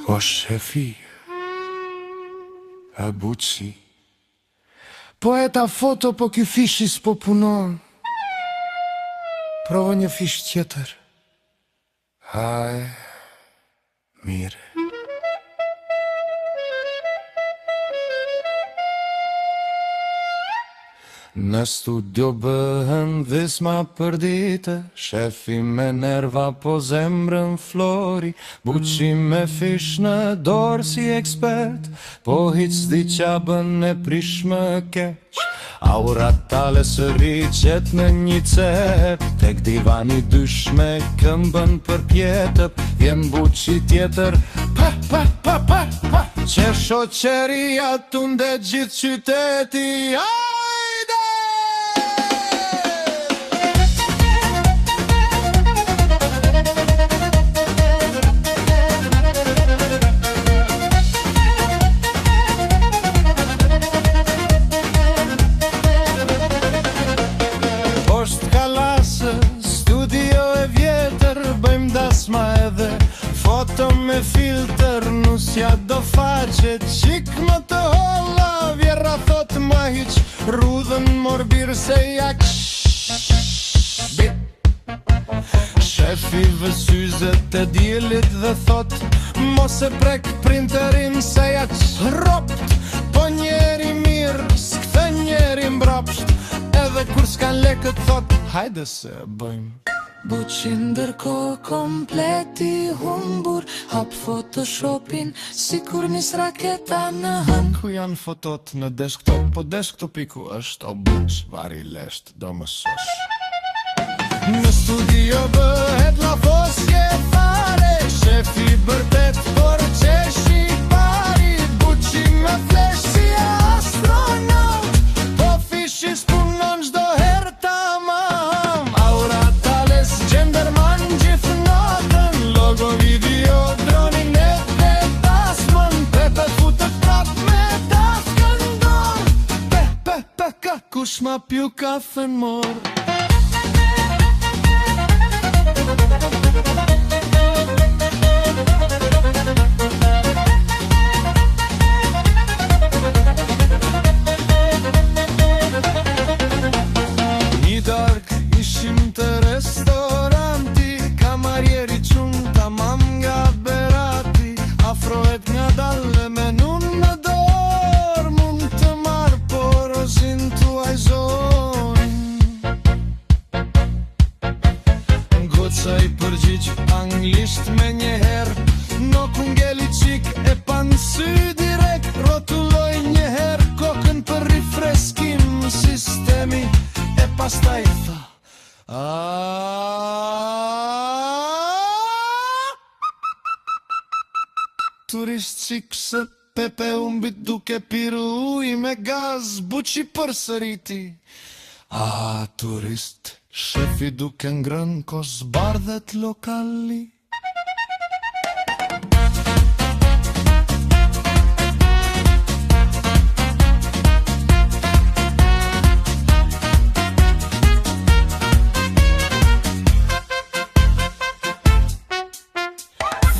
O shefi, a buqi, po e ta foto po ky fishi s'po punon. Provo një fish tjetër. Haj, mire. Në studio bëhen dhisma për dite, shefi me nerva po zemrën flori, buqi me fish në dorë si ekspert, po hiq s'di qa bën e prish më keq. Aura tale së rriqet në një cep, tek divani dysh me këmbën për pjetëp, vjen buqi tjetër, pa, pa, pa, pa, pa, që shoqeria tunde gjithë qyteti, foto me filter nusja do faqet, qik më të holla, vjerra thot ma hiq, rudhën morbir se jak shefi vësyzet e djelit dhe thot, mos e prek printerin se jak ropt, po njeri mirë, s'kthe njeri mbrapsht, edhe kur s'kan lekët thot, hajde se bëjmë. Buqi ndërko kompleti humbur, hap photoshopin si kur nis raketa në hën. Ku janë fotot në desktop, po desktopiku është o buq, vari lesht, do më sosh. Në studio bëhet la fosje fare, shefi bërtet por qeshi pari, buqi me flesh si astronaut, po fishi s'punon çdo herë tamam. Aura tales gjenderman gjithë natën, logo video dronin e te tasmën, pepe futët prap me taskën dorë, pe, ka kush ma pju kafen morë. Një dark ishim të restoranti, kamarjeri qunë tamam nga Berati, afrohet nga dalle menun në dorë, mund të marë porozin tuaj zonjë. Goca i përgjigj anglisht me njëherë, nuk ngeli qik e pan sy direkt, rotulloj njëherë kokën për rifreskim sistemi, e pastaj tha turist qik se pepe umbit duke piru uj me gaz, buqi përsëriti. Turist, shefi duke ngrën kos bardhet lokali.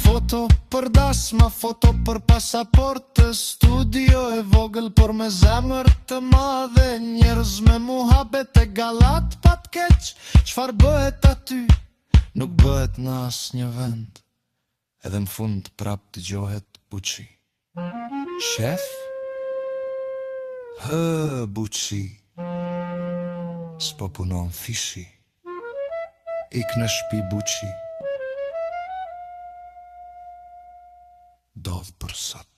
Foto për dasma, foto për pasaport, studio e vogël por me zemër të madhe, njerëz me muhabet e gallat pat keq, çfar bëhet aty, nuk bëhet në asnjë vend, edhe në fund prap dëgjohet buqi. Shef? Buqi, s'po punon fishi, ik në shtëpi buqi, dodh për sot.